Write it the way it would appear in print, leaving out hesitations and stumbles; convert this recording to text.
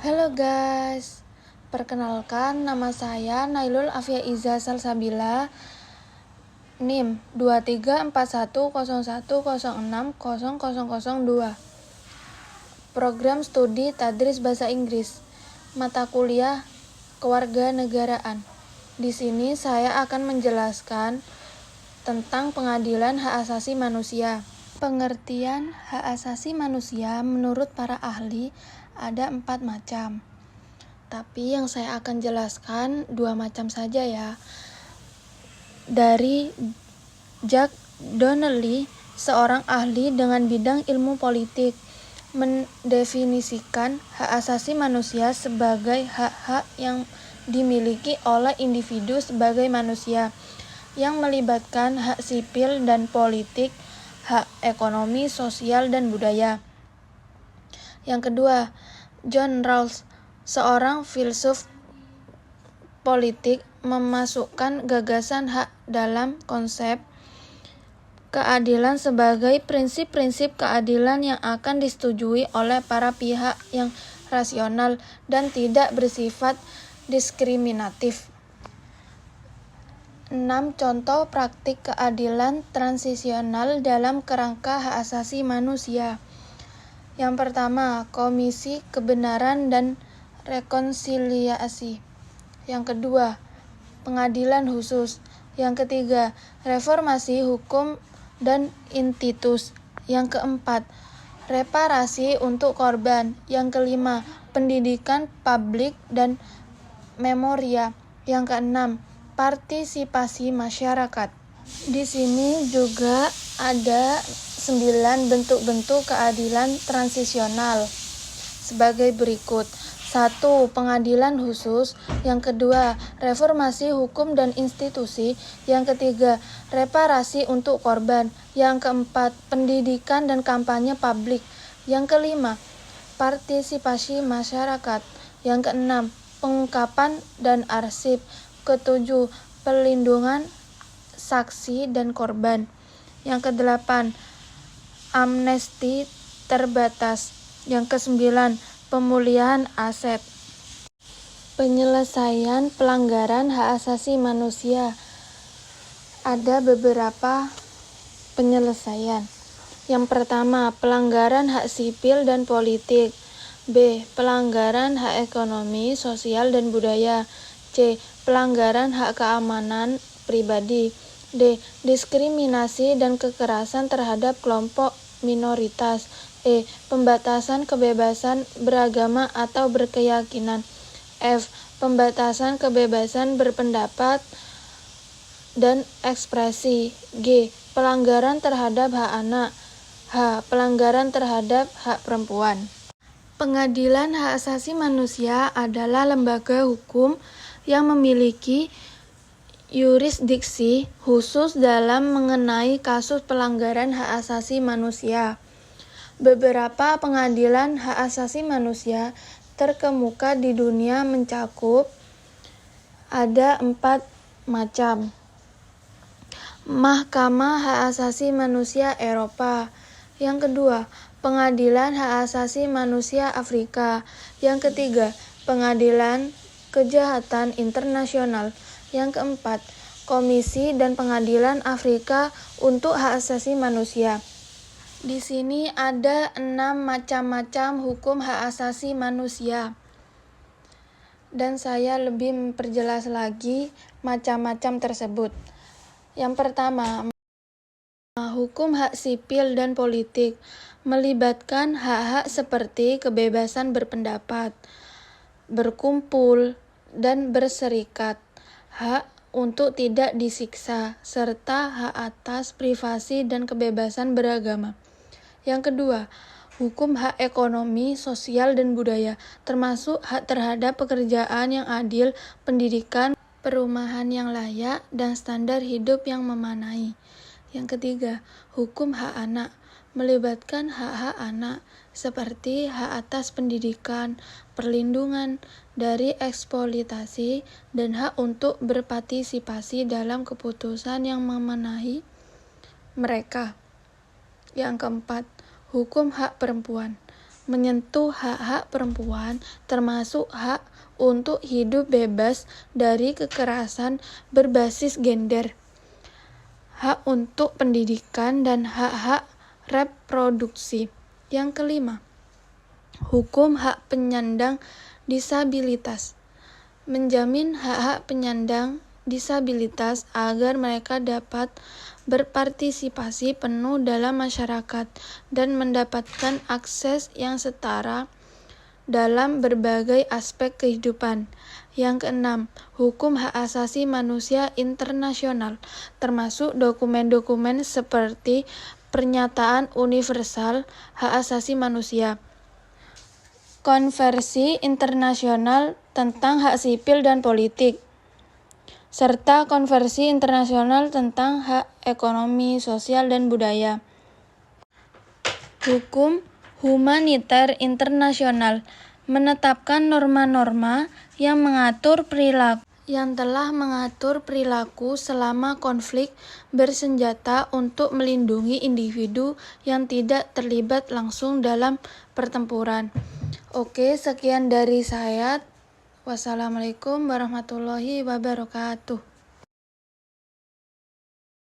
Halo guys, perkenalkan nama saya Nailul Afia Iza Salsabila, NIM 234101060002. Program Studi Tadris Bahasa Inggris, mata kuliah Kewarganegaraan. Di sini saya akan menjelaskan tentang pengadilan hak asasi manusia. Pengertian hak asasi manusia menurut para ahli ada 4 macam. Tapi yang saya akan jelaskan 2 macam saja ya. Dari Jack Donnelly, seorang ahli dengan bidang ilmu politik, mendefinisikan hak asasi manusia sebagai hak-hak yang dimiliki oleh individu sebagai manusia, yang melibatkan hak sipil dan politik, hak ekonomi, sosial, dan budaya. Yang kedua, John Rawls, seorang filsuf politik, memasukkan gagasan hak dalam konsep keadilan sebagai prinsip-prinsip keadilan yang akan disetujui oleh para pihak yang rasional dan tidak bersifat diskriminatif. 6 contoh praktik keadilan transisional dalam kerangka hak asasi manusia. Yang pertama, Komisi Kebenaran dan Rekonsiliasi. Yang kedua, pengadilan khusus. Yang ketiga, reformasi hukum dan institus. Yang keempat, reparasi untuk korban. Yang kelima, pendidikan publik dan memoria. Yang keenam, partisipasi masyarakat. Di sini juga ada 9 bentuk-bentuk keadilan transisional sebagai berikut. 1. Pengadilan khusus. Yang kedua, reformasi hukum dan institusi. Yang ketiga, reparasi untuk korban. Yang keempat, pendidikan dan kampanye publik. Yang kelima, partisipasi masyarakat. Yang keenam, pengungkapan dan arsip. Ketujuh, perlindungan saksi dan korban. Yang kedelapan, amnesti terbatas. Yang kesembilan, pemulihan aset. Penyelesaian pelanggaran hak asasi manusia. Ada beberapa penyelesaian. Yang pertama, pelanggaran hak sipil dan politik. B. Pelanggaran hak ekonomi, sosial, dan budaya. C. Pelanggaran hak keamanan pribadi. D. Diskriminasi dan kekerasan terhadap kelompok minoritas. E. Pembatasan kebebasan beragama atau berkeyakinan. F. Pembatasan kebebasan berpendapat dan ekspresi. G. Pelanggaran terhadap hak anak. H. Pelanggaran terhadap hak perempuan. Pengadilan hak asasi manusia adalah lembaga hukum yang memiliki yurisdiksi khusus dalam mengenai kasus pelanggaran hak asasi manusia. Beberapa pengadilan hak asasi manusia terkemuka di dunia mencakup ada 4 macam. Mahkamah Hak Asasi Manusia Eropa. Yang kedua, Pengadilan Hak Asasi Manusia Afrika. Yang ketiga, Pengadilan Kejahatan Internasional. Yang keempat, Komisi dan Pengadilan Afrika untuk Hak Asasi Manusia. Di sini ada 6 macam-macam hukum hak asasi manusia. Dan saya lebih memperjelas lagi macam-macam tersebut. Yang pertama, hukum hak sipil dan politik melibatkan hak-hak seperti kebebasan berpendapat, berkumpul, dan berserikat, hak untuk tidak disiksa, serta hak atas privasi dan kebebasan beragama. Yang kedua, hukum hak ekonomi, sosial, dan budaya, termasuk hak terhadap pekerjaan yang adil, pendidikan, perumahan yang layak, dan standar hidup yang memadai. Yang ketiga, hukum hak anak, melibatkan hak-hak anak, seperti hak atas pendidikan, perlindungan dari eksploitasi, dan hak untuk berpartisipasi dalam keputusan yang memengahi mereka. Yang keempat, hukum hak perempuan, menyentuh hak-hak perempuan, termasuk hak untuk hidup bebas dari kekerasan berbasis gender, hak untuk pendidikan, dan hak-hak reproduksi. Yang kelima, hukum hak penyandang disabilitas menjamin hak-hak penyandang disabilitas agar mereka dapat berpartisipasi penuh dalam masyarakat dan mendapatkan akses yang setara dalam berbagai aspek kehidupan. Yang keenam, hukum hak asasi manusia internasional, termasuk dokumen-dokumen seperti Pernyataan Universal Hak Asasi Manusia, Konvensi Internasional tentang Hak Sipil dan Politik, serta Konvensi Internasional tentang Hak Ekonomi, Sosial, dan Budaya. Hukum humaniter internasional menetapkan norma-norma yang telah mengatur perilaku selama konflik bersenjata untuk melindungi individu yang tidak terlibat langsung dalam pertempuran. Oke, sekian dari saya. Wassalamualaikum warahmatullahi wabarakatuh.